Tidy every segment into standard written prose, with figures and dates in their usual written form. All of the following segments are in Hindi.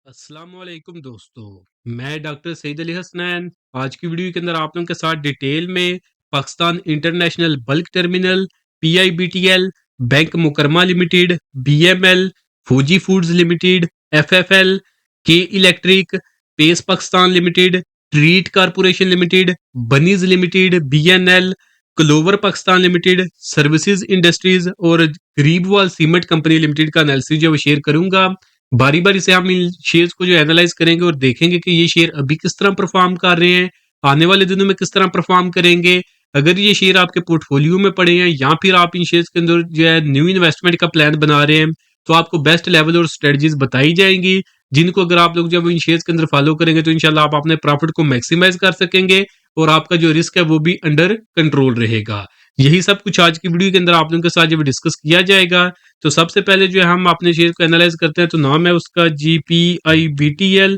अस्सलाम वालेकुम दोस्तों। मैं डॉक्टर सईद अली हसनैन। आज की वीडियो के अंदर आप लोगों के साथ डिटेल में Pakistan international bulk terminal, PIBTL, bank Makramah limited, BML, Fauji foods limited, FFL, K electric, pace Pakistan limited, Treet corporation limited, Bunny's limited, BNL, clover Pakistan limited, services industries और गरीबवाल सीमेंट कंपनी लिमिटेड का एनालिसिस जो शेयर करूंगा। बारी बारी से हम इन शेयर्स को जो एनालाइज करेंगे और देखेंगे कि ये शेयर अभी किस तरह परफॉर्म कर रहे हैं, आने वाले दिनों में किस तरह परफॉर्म करेंगे। अगर ये शेयर आपके पोर्टफोलियो में पड़े हैं या फिर आप इन शेयर्स के अंदर जो है न्यू इन्वेस्टमेंट का प्लान बना रहे हैं, तो आपको बेस्ट लेवल और स्ट्रेटजीज बताई जाएंगी, जिनको अगर आप लोग जब इन शेयर्स के अंदर फॉलो करेंगे तो इंशाल्लाह आप अपने प्रॉफिट को मैक्सिमाइज कर सकेंगे और आपका जो रिस्क है वो भी अंडर कंट्रोल रहेगा। यही सब कुछ आज की वीडियो के अंदर आप लोगों के साथ जब डिस्कस किया जाएगा। तो सबसे पहले जो है हम अपने शेयर को एनालाइज करते हैं, तो नाम है उसका GPIBTL।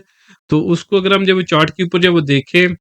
तो उसको अगर हम जब चार्ट के ऊपर जब वो देखें,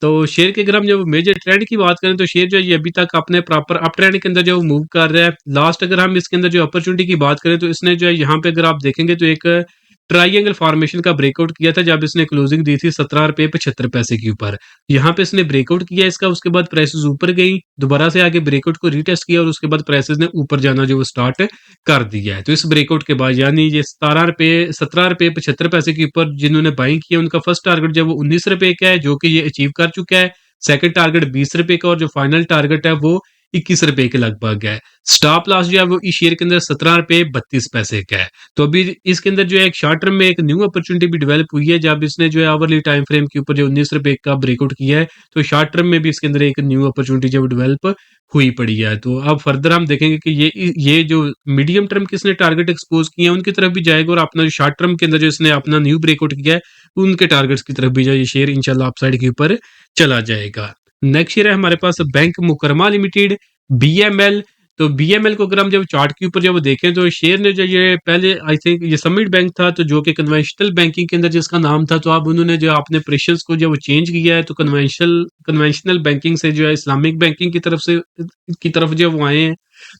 तो शेयर के अगर हम जब मेजर ट्रेंड की बात करें तो शेयर जो है ये अभी तक अपने प्रॉपर अप ट्रेंड के अंदर जो मूव कर रहा है। लास्ट अगर हम इसके अंदर जो अपॉर्चुनिटी की बात करें तो इसने जो है यहाँ पे अगर आप देखेंगे तो एक ट्राइंगल फॉर्मेशन का ब्रेकआउट किया था जब इसने क्लोजिंग दी थी 17 रुपये 75 पैसे के ऊपर। यहाँ पे इसने ब्रेकआउट किया इसका, उसके बाद प्राइसेस ऊपर गई, दोबारा से आगे ब्रेकआउट को रीटेस्ट किया और उसके बाद प्राइसेस ने ऊपर जाना जो स्टार्ट कर दिया है। तो इस ब्रेकआउट के बाद यानी ये 17 रुपये 75 पैसे के ऊपर जिन्होंने बाइंग किया उनका फर्स्ट टारगेट जो वो 19 रुपए का है, जो कि ये अचीव कर चुका है। सेकंड टारगेट 20 रुपए का और जो फाइनल टारगेट है वो 21 रुपए के लगभग है। स्टॉप लॉस जो है वो इस शेयर के अंदर 17 रुपये 32 पैसे का है। तो अभी इसके अंदर जो है एक शॉर्ट टर्म में एक न्यू अपॉर्चुनिटी भी डेवलप हुई है जब इसने जो है आवरली टाइम फ्रेम के ऊपर जो 19 रुपए का ब्रेकआउट किया है, तो शॉर्ट टर्म में भी इसके अंदर एक न्यू अपॉर्चुनिटी जब डेवलप हुई पड़ी है। तो अब फर्दर हम देखेंगे कि ये जो मीडियम टर्म के इसने टारगेट एक्सपोज किए हैं उनकी तरफ भी जाएगा और अपना जो शॉर्ट टर्म के अंदर जो इसने अपना न्यू ब्रेकआउट किया है उनके टारगेट्स की तरफ भी जो ये शेयर इंशाल्लाह अपसाइड के ऊपर चला जाएगा। नेक्स्ट शेयर है हमारे पास बैंक मुकरमा लिमिटेड, बीएमएल। तो बीएमएल को अगर हम जब चार्ट के ऊपर जब देखें तो शेयर ने जो ये पहले आई थिंक ये समिट बैंक था, तो जो कि कन्वेंशनल बैंकिंग के अंदर जिसका नाम था, तो अब उन्होंने जो अपने प्रेशर्स को जब चेंज किया है तो कन्वेंशनल बैंकिंग से जो है इस्लामिक बैंकिंग की तरफ जो वो आए हैं।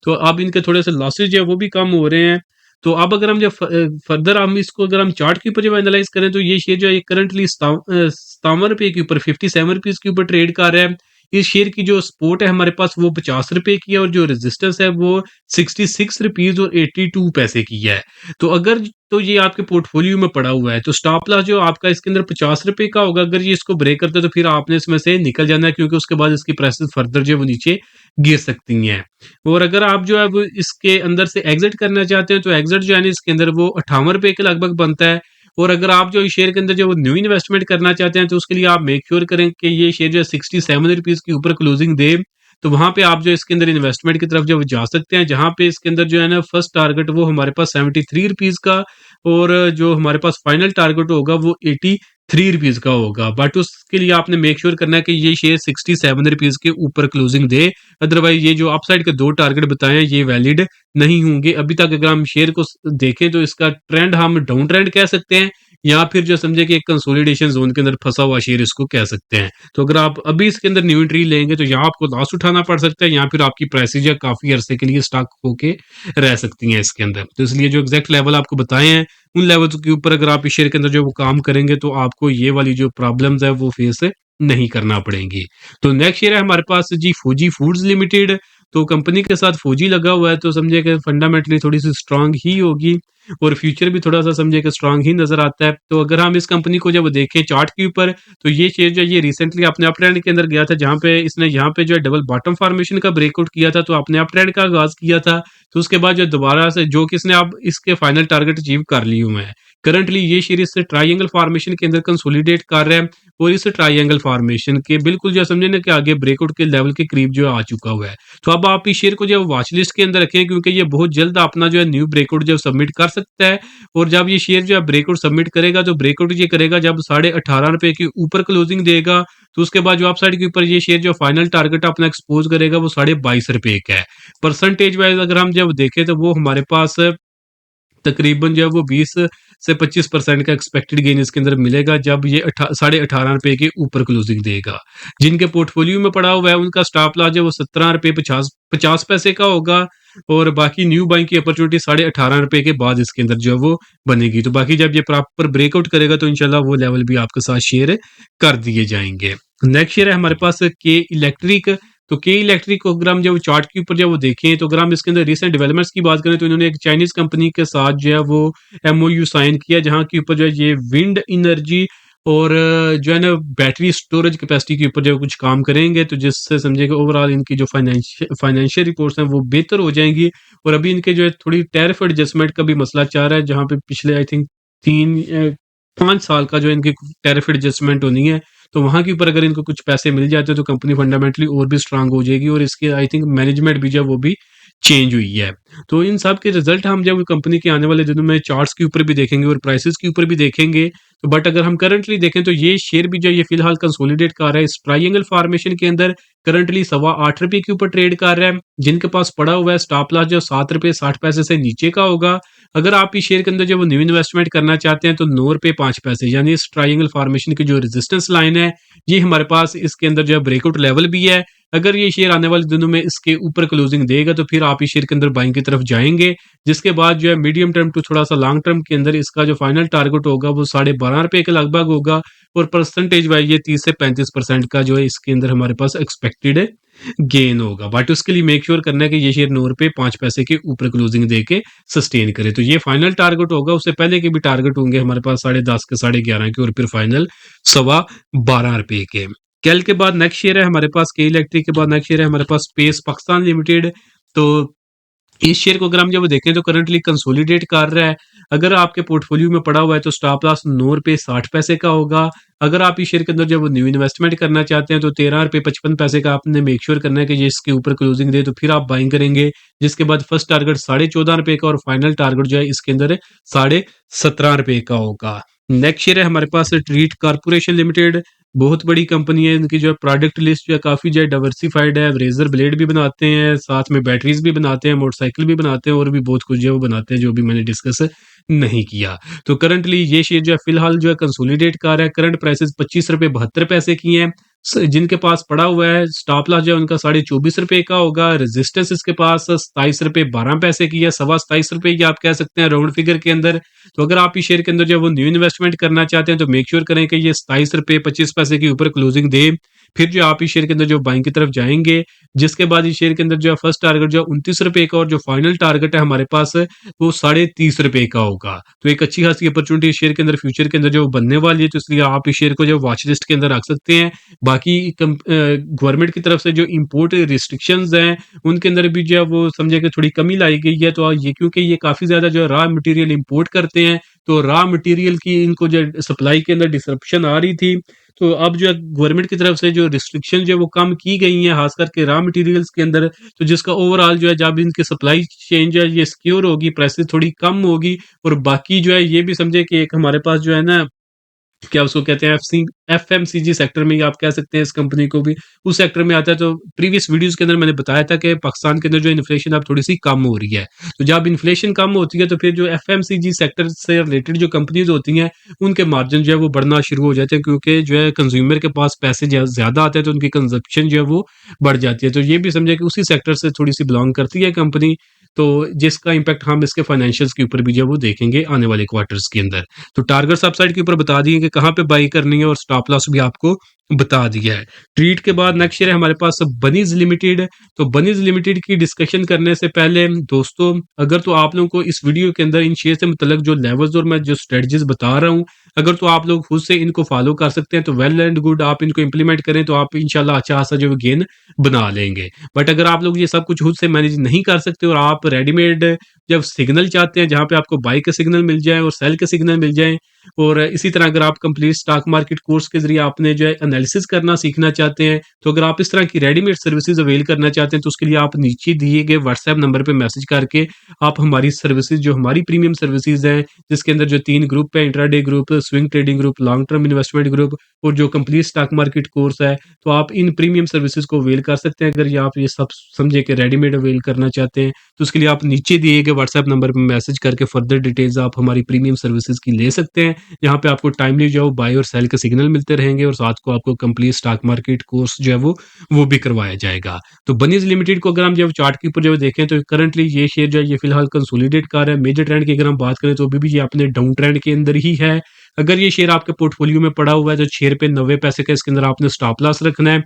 तो अब इनके थोड़े से लॉसेज जो है वो भी कम हो रहे हैं। तो अब अगर हम जब फर्दर हम इसको अगर हम चार्ट के ऊपर जब एनालाइज करें तो ये शेयर जो है करंटली 57 रुपए के ऊपर 57 रुपीज के ऊपर ट्रेड कर रहा है। इस शेयर की जो सपोर्ट है हमारे पास वो 50 रुपए की है और जो रेजिस्टेंस है वो 66 रुपीज और 82 पैसे की है। तो अगर तो ये आपके पोर्टफोलियो में पड़ा हुआ है तो स्टॉप लॉस जो आपका इसके अंदर 50 रुपए का होगा। अगर ये इसको ब्रेक करते तो फिर आपने इसमें से निकल जाना है, क्योंकि उसके बाद इसकी प्राइसेस फर्दर जो है वो नीचे गिर सकती हैं। और अगर आप जो है वो इसके अंदर से एग्जिट करना चाहते हैं तो एग्जिट जो है ना इसके अंदर वो 58 रुपए के लगभग बनता है। और अगर आप जो इस शेयर के अंदर जो न्यू इन्वेस्टमेंट करना चाहते हैं तो उसके लिए आप मेक श्योर करें कि ये शेयर जो है 67 रुपीज के ऊपर क्लोजिंग दे, तो वहां पे आप जो इसके अंदर इन्वेस्टमेंट की तरफ जो जा सकते हैं, जहां पे इसके अंदर जो है ना फर्स्ट टारगेट वो हमारे पास 73 रुपीज का और जो हमारे पास फाइनल टारगेट होगा वो 83 रुपीज का होगा। बट उसके लिए आपने मेक श्योर करना है कि ये शेयर 67 रुपीज के ऊपर क्लोजिंग दे, अदरवाइज ये जो अपसाइड के दो टारगेट बताए हैं ये वैलिड नहीं होंगे। अभी तक अगर हम शेयर को देखें तो इसका ट्रेंड हम डाउन ट्रेंड कह सकते हैं या फिर जो समझे कि एक कंसोलिडेशन जोन के अंदर फंसा हुआ शेयर इसको कह सकते हैं। तो अगर आप अभी इसके अंदर न्यू एंट्री लेंगे तो यहाँ आपको लॉस उठाना पड़ सकता है या फिर आपकी प्राइसेज या काफी अरसे के लिए स्टॉक होके रह सकती हैं इसके अंदर। तो इसलिए जो एग्जैक्ट लेवल आपको बताए हैं उन लेवल्स के ऊपर अगर आप इस शेयर के अंदर जो वो काम करेंगे तो आपको ये वाली जो प्रॉब्लम्स है वो फेस नहीं करना पड़ेंगी। तो नेक्स्ट शेयर है हमारे पास जी फौजी फूड्स लिमिटेड। तो कंपनी के साथ फौजी लगा हुआ है तो समझे कि फंडामेंटली थोड़ी सी स्ट्रांग ही होगी और फ्यूचर भी थोड़ा सा समझे कि स्ट्रांग ही नजर आता है। तो अगर हम इस कंपनी को जब देखें चार्ट के ऊपर तो ये शेयर जो है ये रिसेंटली अपने अप ट्रेंड के अंदर गया था, जहां पे इसने यहाँ पे जो है डबल बॉटम फॉर्मेशन का ब्रेकआउट किया था, तो अपने अप ट्रेंड का आगाज किया था। तो उसके बाद जो दोबारा से जो कि इसने अब इसके फाइनल टारगेट अचीव कर लिए हुए हैं। करंटली ये शेयर इस ट्राइंगल फॉर्मेशन के अंदर कंसोलिडेट कर रहे हैं और इस ट्राइंगल फॉर्मेशन के बिल्कुल जो समझे ना कि आगे ब्रेकआउट के लेवल के करीब जो आ चुका हुआ है। तो अब आप इस शेयर को जो वॉच लिस्ट के अंदर रखें, क्योंकि ये बहुत जल्द अपना जो है न्यू ब्रेकआउट जो सबमिट कर सकता है। और जब ये शेयर जो है ब्रेकआउट सबमिट करेगा तो ब्रेकआउट ये करेगा जब 18.5 रुपए के ऊपर क्लोजिंग देगा। तो उसके बाद जो अपसाइड के ऊपर ये शेयर जो फाइनल टारगेट अपना एक्सपोज करेगा वो 22.5 रुपए का है। परसेंटेज वाइज अगर हम जब देखें तो वो हमारे पास तकरीबन जो है वो 20 से 25% का एक्सपेक्टेड गेन इसके अंदर मिलेगा जब ये 18.5 के ऊपर क्लोजिंग देगा। जिनके पोर्टफोलियो में पड़ा हुआ है उनका स्टॉप लॉस है वो 17 रुपये 50 पैसे का होगा और बाकी न्यू बाइंग की अपॉर्चुनिटी 18.5 रुपये के बाद इसके अंदर जो है वो बनेगी। तो बाकी जब ये प्रॉपर ब्रेकआउट करेगा तो इंशाल्लाह वो लेवल भी आपके साथ शेयर कर दिए जाएंगे। नेक्स्ट शेयर है हमारे पास के इलेक्ट्रिक। तो के इलेक्ट्रिक को अगर हम जब चार्ट के ऊपर जब वो देखें तो अगर हम इसके अंदर रिसेंट डेवलपमेंट्स की बात करें तो इन्होंने एक चाइनीज कंपनी के साथ जो है वो एमओयू साइन किया जहां के ऊपर जो है ये विंड एनर्जी और जो है ना बैटरी स्टोरेज कैपेसिटी के ऊपर जो कुछ काम करेंगे तो जिससे समझे कि ओवरऑल इनकी जो फाइनेंशियल रिपोर्ट्स हैं वो बेहतर हो जाएंगी। और अभी इनके जो है थोड़ी टैरिफ एडजस्टमेंट का भी मसला चाह रहा है जहाँ पे पिछले आई थिंक 5 साल का जो इनकी टैरिफ एडजस्टमेंट होनी है तो वहां के ऊपर अगर इनको कुछ पैसे मिल जाते हैं तो कंपनी फंडामेंटली और भी स्ट्रांग हो जाएगी और इसके आई थिंक मैनेजमेंट भी जो है वो भी चेंज हुई है। तो इन सब के रिजल्ट हम जब कंपनी के आने वाले दिनों में चार्ट्स के ऊपर भी देखेंगे और प्राइसेस के ऊपर भी देखेंगे। तो बट अगर हम करंटली देखें तो ये शेयर भी जो है ये फिलहाल कंसोलिडेट कर रहा है इस ट्रायंगल फॉर्मेशन के अंदर करंटली 8.25 के ऊपर ट्रेड कर रहा है। जिनके पास पड़ा हुआ है स्टॉप लॉस जो 7 रुपये 60 पैसे से नीचे का होगा। अगर आप इस शेयर के अंदर जब वो न्यू इन्वेस्टमेंट करना चाहते हैं तो 9 रुपये 5 पैसे यानी इस ट्रायंगल फॉर्मेशन की जो रेजिस्टेंस लाइन है ये हमारे पास इसके अंदर जो है ब्रेकआउट लेवल भी है। अगर ये शेयर आने वाले दिनों में इसके ऊपर क्लोजिंग देगा तो फिर आप इस शेयर के अंदर बाइंग की तरफ जाएंगे। जिसके बाद जो है मीडियम टर्म टू थोड़ा सा लॉन्ग टर्म के अंदर इसका जो फाइनल टारगेट होगा वो 12.5 रुपये के लगभग होगा और परसेंटेज वाइज ये 30 से 35% का जो है इसके अंदर हमारे पास एक्सपेक्टेड गेन होगा। बट उसके लिए मेक श्योर करना है कि ये शेयर 9 रुपये 5 पैसे के ऊपर क्लोजिंग दे के सस्टेन करे। तो ये फाइनल टारगेट होगा उससे पहले के भी टारगेट होंगे हमारे पास 10:30 के 11:30 के और फिर फाइनल 12.25 के। कल के बाद नेक्स्ट शेयर है हमारे पास के इलेक्ट्रिक के बाद नेक्स्ट शेयर है हमारे पास स्पेस पाकिस्तान लिमिटेड। तो इस शेयर को अगर हम जब देखें तो करंटली कंसोलिडेट कर रहा है। अगर आपके पोर्टफोलियो में पड़ा हुआ है तो स्टॉप लॉस 9 रुपये 60 पैसे का होगा। अगर आप इस शेयर के अंदर जब न्यू इन्वेस्टमेंट करना चाहते हैं तो 13 रुपये 55 पैसे का आपने मेक श्योर करना है कि ये इसके ऊपर क्लोजिंग दे तो फिर आप बाइंग करेंगे। जिसके बाद फर्स्ट टारगेट 14.5 रुपये का और फाइनल टारगेट जो है इसके अंदर 17.5 रुपये का होगा। नेक्स्ट शेयर है हमारे पास ट्रीट कारपोरेशन लिमिटेड। बहुत बड़ी कंपनी है इनकी जो है प्रोडक्ट लिस्ट जो है काफी जो है डाइवर्सिफाइड है। रेजर ब्लेड भी बनाते हैं साथ में बैटरीज भी बनाते हैं मोटरसाइकिल भी बनाते हैं और भी बहुत कुछ जो है वो बनाते हैं जो भी मैंने डिस्कस नहीं किया। तो करंटली ये शेयर जो है फिलहाल जो है कंसोलिडेट कर रहा है। करंट प्राइसेस 25 रुपये 72 पैसे की हैं। जिनके पास पड़ा हुआ है स्टॉप लॉस जो है उनका 24.5 रुपये का होगा। रेजिस्टेंस इसके पास 27 रुपये 12 पैसे की है 27.5 रुपये की आप कह सकते हैं राउंड फिगर के अंदर। तो अगर आप इस शेयर के अंदर जो है वो न्यू इन्वेस्टमेंट करना चाहते हैं तो मेक श्योर करें कि ये 27 रुपये 25 पैसे के ऊपर क्लोजिंग दे। फिर जो आप इस शेयर के अंदर जो बाइंग की तरफ जाएंगे। जिसके बाद इस शेयर के अंदर जो है फर्स्ट टारगेट जो है 29 रुपये का और जो फाइनल टारगेट है हमारे पास वो 30.5 रुपये का होगा। तो एक अच्छी खासी अपॉर्चुनिटी शेयर के अंदर फ्यूचर के अंदर जो बनने वाली है तो इसलिए आप इस शेयर को जो वॉच लिस्ट के अंदर रख सकते हैं। बाकी गवर्नमेंट की तरफ से जो इम्पोर्ट रिस्ट्रिक्शंस हैं उनके अंदर भी जो है वो समझे कि थोड़ी कमी लाई गई है। तो ये क्योंकि ये काफी ज्यादा जो रॉ मटेरियल इंपोर्ट करते हैं तो रॉ मटेरियल की इनको जो सप्लाई के अंदर डिसरप्शन आ रही थी। तो अब जो है गवर्नमेंट की तरफ से जो रिस्ट्रिक्शन जो है वो कम की गई हैं खास करके रॉ मटेरियल्स के अंदर। तो जिसका ओवरऑल जो है जब इनकी सप्लाई चेन जो है ये सिक्योर होगी प्राइसेस थोड़ी कम होगी। और बाकी जो है ये भी समझे कि एक हमारे पास जो है ना क्या उसको कहते हैं एफएमसीजी सेक्टर में ही आप कह सकते हैं इस कंपनी को भी उस सेक्टर में आता है। तो प्रीवियस वीडियोस के अंदर मैंने बताया था कि पाकिस्तान के अंदर जो इन्फ्लेशन अब थोड़ी सी कम हो रही है। तो जब इन्फ्लेशन कम होती है तो फिर जो एफएमसीजी सेक्टर से रिलेटेड जो कंपनीज होती हैं उनके मार्जिन जो है वो बढ़ना शुरू हो जाते हैं क्योंकि जो है कंज्यूमर के पास पैसे ज्यादा आते हैं तो उनकी कंजप्शन जो है वो बढ़ जाती है। तो ये भी समझे कि उसी सेक्टर से थोड़ी सी बिलोंग करती है कंपनी। तो जिसका इम्पैक्ट हम इसके फाइनेंशियल्स के ऊपर भी जो है वो देखेंगे आने वाले क्वार्टर्स के अंदर। तो टारगेट्स अपसाइड के ऊपर बता दिए कि कहाँ पे बाई करनी है और स्टॉप लॉस भी आपको बता दिया है। ट्रीट के बाद नेक्स्ट शेयर है हमारे पास बनीज लिमिटेड। तो बनीज लिमिटेड की डिस्कशन करने से पहले दोस्तों अगर तो आप लोगों को इस वीडियो के अंदर इन शेयर से मुतल्लिक जो लेवल्स और मैं जो स्ट्रेटजीज बता रहा हूँ अगर तो आप लोग खुद से इनको फॉलो कर सकते हैं तो वेल एंड गुड आप इनको इंप्लीमेंट करें तो आप इंशाल्लाह अच्छा खासा जो गेन बना लेंगे। बट अगर आप लोग ये सब कुछ खुद से मैनेज नहीं कर सकते और आप रेडीमेड जब सिग्नल चाहते हैं जहां पे आपको बाई के सिग्नल मिल जाए और सेल के सिग्नल मिल जाए और इसी तरह अगर आप कंप्लीट स्टॉक मार्केट कोर्स के जरिए आपने जो है एनालिसिस करना सीखना चाहते हैं तो अगर आप इस तरह की रेडीमेड सर्विसेज अवेल करना चाहते हैं तो उसके लिए आप नीचे दिए गए व्हाट्सएप नंबर पे मैसेज करके आप हमारी सर्विसेज जो हमारी प्रीमियम सर्विसेज हैं जिसके अंदर जो 3 ग्रुप है intraday group swing trading group long term investment group और जो कंप्लीट स्टॉक मार्केट कोर्स है तो आप इन प्रीमियम सर्विसेज को अवेल कर सकते हैं। अगर ये आप ये सब समझे कि रेडीमेड अवेल करना चाहते हैं तो उसके लिए आप नीचे दिए गए व्हाट्सएप नंबर पे मैसेज करके फर्दर डिटेल्स आप हमारी प्रीमियम सर्विसेज की ले सकते हैं। यहाँ पे आपको टाइमली जो है बाय और सेल के सिग्नल मिलते रहेंगे और साथ को आपको कंप्लीट स्टॉक मार्केट कोर्स जो है वो भी करवाया जाएगा। तो बनीज लिमिटेड को अगर हम जब चार्ट के ऊपर जो देखें तो करंटली ये शेयर जो है ये फिलहाल कंसोलिडेट कर रहा है। मेजर ट्रेंड की अगर हम बात करें तो अभी भी ये अपने डाउन ट्रेंड के अंदर ही है। अगर ये शेयर आपके पोर्टफोलियो में पड़ा हुआ है तो 6 रुपए 90 पैसे का इसके अंदर आपने स्टॉप लॉस रखना है।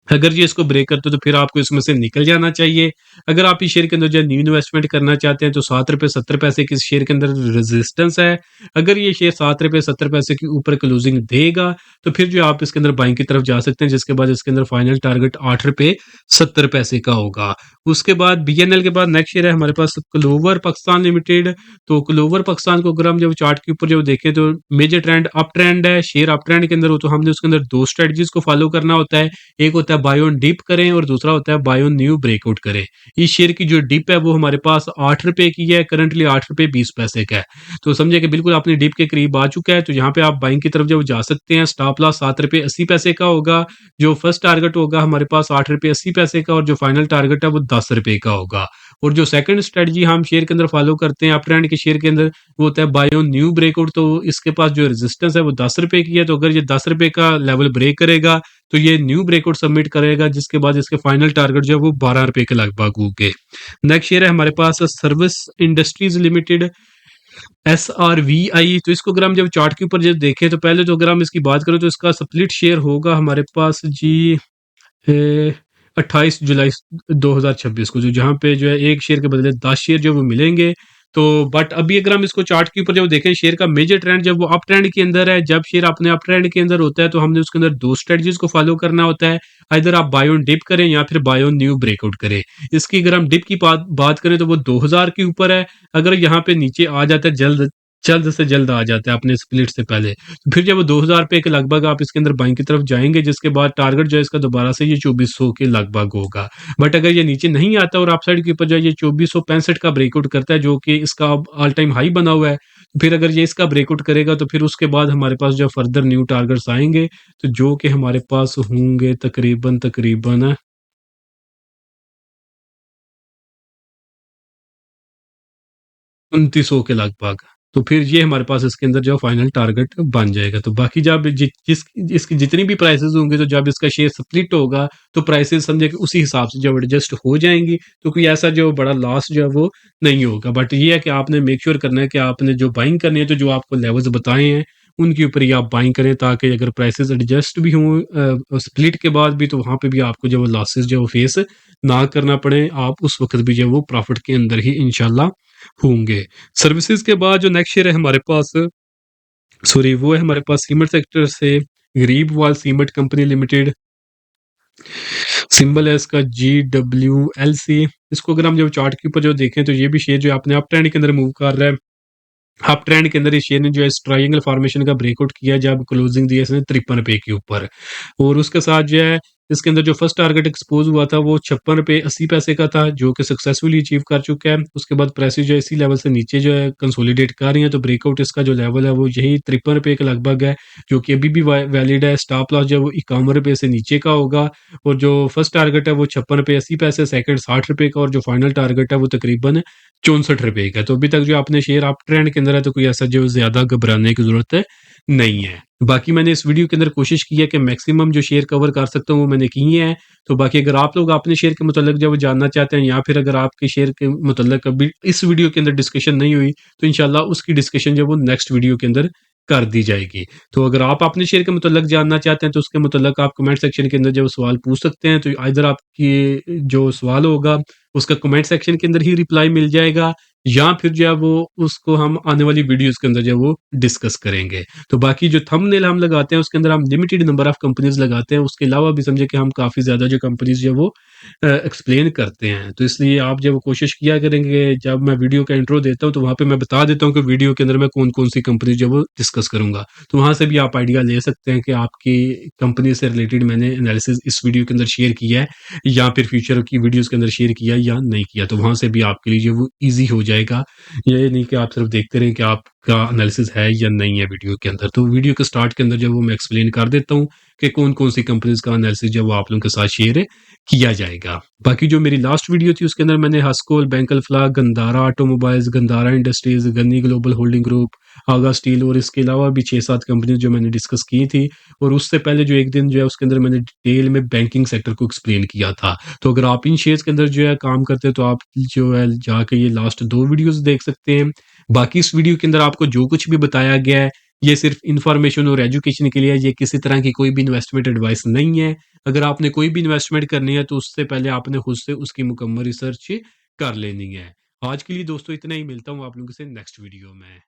अगर ये इसको ब्रेक करते हो तो फिर आपको इसमें से निकल जाना चाहिए। अगर आप इस शेयर के अंदर जो है न्यू इन्वेस्टमेंट करना चाहते हैं तो 7 रुपए 70 पैसे की इस शेयर के अंदर रेजिस्टेंस है। अगर ये शेयर 7 रुपए 70 पैसे के ऊपर क्लोजिंग देगा तो फिर जो आप इसके अंदर बाइंग की तरफ जा सकते हैं, जिसके बाद इसके अंदर फाइनल टारगेट 8 रुपए 70 पैसे का होगा। उसके बाद बीएनएल के बाद नेक्स्ट शेयर है हमारे पास क्लोवर पाकिस्तान लिमिटेड। तो क्लोवर पाकिस्तान को अगर हम जब चार्ट के ऊपर जब देखें तो मेजर ट्रेंड अप ट्रेंड है, शेयर अप ट्रेंड के अंदर हो तो हमने उसके अंदर 2 स्ट्रेटजीज को फॉलो करना होता है। एक होता है बाय ऑन डिप करें और दूसरा होता है बाय ऑन न्यू ब्रेकआउट करें। इस शेयर की जो डिप है वो हमारे पास 8 रुपए की है, करंटली 8 रुपए 20 पैसे का है। तो समझे कि बिल्कुल अपनी डिप के करीब आ चुका है, तो यहाँ पे आप बाइंग की तरफ जब जा सकते हैं। स्टॉप लॉस 7 रुपए 80 पैसे का होगा। जो फर्स्ट टारगेट होगा हमारे पास 8 रुपए 80 पैसे का और जो फाइनल टारगेट है वो 10 रुपए का होगा। और जो सेकंड स्ट्रेटजी हम शेयर के अंदर फॉलो करते हैं अप ट्रेंड के शेयर के अंदर वो होता है बाय ऑन न्यू ब्रेकआउट। तो इसके पास जो रेजिस्टेंस है वो 10 रुपए की है, तो अगर ये 10 रुपए का लेवल ब्रेक करेगा तो ये न्यू ब्रेकआउट सबमिट करेगा, जिसके बाद इसके फाइनल टारगेट जो है वो 12 रुपए के लगभग होंगे। नेक्स्ट शेयर है हमारे पास सर्विस इंडस्ट्रीज लिमिटेड SRVI। तो इसको अगर हम जब चार्ट के ऊपर जब देखें तो पहले तो अगर हम इसकी बात करें तो इसका स्प्लिट शेयर होगा हमारे पास जी 28 जुलाई 2026 को, जो जहाँ पे जो है एक शेयर के बदले 10 शेयर जो वो मिलेंगे। तो बट अभी अगर हम इसको चार्ट के ऊपर जब देखें शेयर का मेजर ट्रेंड जब वो अप ट्रेंड के अंदर है, जब शेयर अपने अप ट्रेंड के अंदर होता है तो हमने उसके अंदर 2 स्ट्रेटजीज को फॉलो करना होता है। इधर आप बाय ऑन डिप करें या फिर बाय ऑन न्यू ब्रेकआउट करें। इसकी अगर हम डिप की बात करें तो वो 2000 के ऊपर है। अगर यहाँ पे नीचे आ जाता है जल्द जल्द से जल्द आ जाता है अपने स्प्लिट से पहले, तो फिर जब वो 2000 रुपए के लगभग आप इसके अंदर बाइंग की तरफ जाएंगे, जिसके बाद टारगेट जो है इसका दोबारा से ये 2400 के लगभग होगा। बट अगर ये नीचे नहीं आता और अपसाइड के ऊपर जो है ये 2465 का ब्रेकआउट करता है, जो कि इसका ऑल टाइम हाई बना हुआ है, फिर अगर ये इसका ब्रेकआउट करेगा तो फिर उसके बाद हमारे पास जो फर्दर न्यू टारगेट्स आएंगे, तो जो कि हमारे पास होंगे तकरीबन तकरीबन 2900 के लगभग। तो फिर ये हमारे पास इसके अंदर जो फाइनल टारगेट बन जाएगा। तो बाकी जब इसकी जितनी भी प्राइसेस होंगे तो जब इसका शेयर स्प्लिट होगा तो प्राइसेस समझे कि उसी हिसाब से जब एडजस्ट हो जाएंगी, तो कोई ऐसा जो बड़ा लॉस जो है वो नहीं होगा। बट ये है कि आपने मेक श्योर करना है कि आपने जो बाइंग करनी है तो जो आपको लेवल्स बताए हैं उनके ऊपर ही आप बाइंग करें, ताकि अगर प्राइसेस एडजस्ट भी हों स्प्लिट के बाद भी तो वहाँ पे भी आपको जो लॉसेस जो फेस ना करना पड़े, आप उस वक्त भी जो वो प्रॉफिट के अंदर ही इंशाल्लाह होंगे। सर्विसेज के बाद जो नेक्स्ट शेयर है हमारे पास, सॉरी वो है हमारे पास सीमेंट सेक्टर से Gharibwal cement company limited. Symbol है इसका GWLC। इसको अगर हम जब चार्ट के ऊपर जो देखें तो ये भी शेयर जो है अपने अप ट्रेंड के अंदर मूव कर रहा है। अप ट्रेंड के अंदर इस शेयर ने जो है इस ट्रायंगल फॉर्मेशन का ब्रेकआउट किया जब क्लोजिंग दी है इसने 53 रुपए के ऊपर। और उसके साथ जो है इसके अंदर जो फर्स्ट टारगेट एक्सपोज हुआ था वो 56 रुपए 80 पैसे का था, जो कि सक्सेसफुली अचीव कर चुका है। उसके बाद प्राइसेस जो है इसी लेवल से नीचे जो है कंसोलिडेट कर रही है, तो ब्रेकआउट इसका जो लेवल है वो यही 53 रुपए के लगभग है, जो कि अभी भी वैलिड है। स्टॉप लॉस जो है वो 51 रुपए से नीचे का होगा। और जो फर्स्ट टारगेट है वो 56 रुपए 80 पैसे, सेकंड 60 रुपए का और जो फाइनल टारगेट है वो तकरीबन 64 रुपए का। तो अभी तक जो आपने शेयर अप ट्रेंड के अंदर है तो कोई ऐसा जो ज्यादा घबराने की जरूरत नहीं है। बाकी मैंने इस वीडियो के अंदर कोशिश की है कि मैक्सिमम जो शेयर कवर कर सकता हूँ वो मैंने की है। तो बाकी अगर आप लोग अपने शेयर के मुतल्लिक जब जानना चाहते हैं या फिर अगर आपके शेयर के मुतल्लिक अभी इस वीडियो के अंदर डिस्कशन नहीं हुई तो इंशाल्लाह उसकी डिस्कशन जो वो नेक्स्ट वीडियो के अंदर कर दी जाएगी। तो अगर आप अपने शेयर के मुतल्लिक जानना चाहते हैं तो उसके मुतल्लिक आप कमेंट सेक्शन के अंदर जब सवाल पूछ सकते हैं, तो इधर आपकी जो सवाल होगा उसका कमेंट सेक्शन के अंदर ही रिप्लाई मिल जाएगा, या फिर जो है वो उसको हम आने वाली वीडियोस के अंदर जो है वो डिस्कस करेंगे। तो बाकी जो थंबनेल हम लगाते हैं उसके अंदर हम लिमिटेड नंबर ऑफ कंपनीज लगाते हैं, उसके अलावा भी समझे कि हम काफ़ी ज़्यादा जो कंपनीज जो है वो एक्सप्लेन करते हैं। तो इसलिए आप जब कोशिश किया करेंगे जब मैं वीडियो का इंट्रो देता हूँ तो वहाँ पे मैं बता देता हूँ कि वीडियो के अंदर मैं कौन कौन सी कंपनी जो है वो डिस्कस करूँगा। तो वहाँ से भी आप आइडिया ले सकते हैं कि आपकी कंपनी से रिलेटेड मैंने एनालिसिस इस वीडियो के अंदर शेयर किया है या फिर फ्यूचर की वीडियोज़ के अंदर शेयर किया या नहीं किया। तो वहाँ से भी आपके लिए जो वो ईज़ी हो जाएगा। ये नहीं कि आप सिर्फ देखते रहें कि आप का एनालिसिस है या नहीं है वीडियो के अंदर। तो वीडियो के स्टार्ट के अंदर जो है वो मैं एक्सप्लेन कर देता हूँ कि कौन-कौन सी कंपनीज़ का एनालिसिस जो है वो आप लोगों के साथ शेयर किया जाएगा। बाकी जो मेरी लास्ट वीडियो थी उसके अंदर मैंने हस्कोल, बेंकल फ्लाग, Gandhara automobiles, Gandhara industries, Ghani global holding group, Agha steel और इसके अलावा भी 6-7 कंपनीज़ जो मैंने डिस्कस की थी और उससे पहले जो एक दिन जो है उसके अंदर मैंने डिटेल में बैंकिंग सेक्टर को एक्सप्लेन किया था। तो अगर आप इन शेयर्स के अंदर जो है काम करते हैं तो आप जो है जाके ये लास्ट 2 वीडियोज़ देख सकते हैं। बाकी इस वीडियो के अंदर आपको जो कुछ भी बताया गया है, ये सिर्फ़ इन्फॉर्मेशन और एजुकेशन के लिए है, ये किसी तरह की कोई भी इन्वेस्टमेंट एडवाइस नहीं है। अगर आपने कोई भी इन्वेस्टमेंट करनी है, तो उससे पहले आपने खुद से उसकी मुकम्मल रिसर्च कर लेनी है। आज के लिए दोस्तों इतना ही, मिलता हूँ आप लोगों से नेक्स्ट वीडियो में।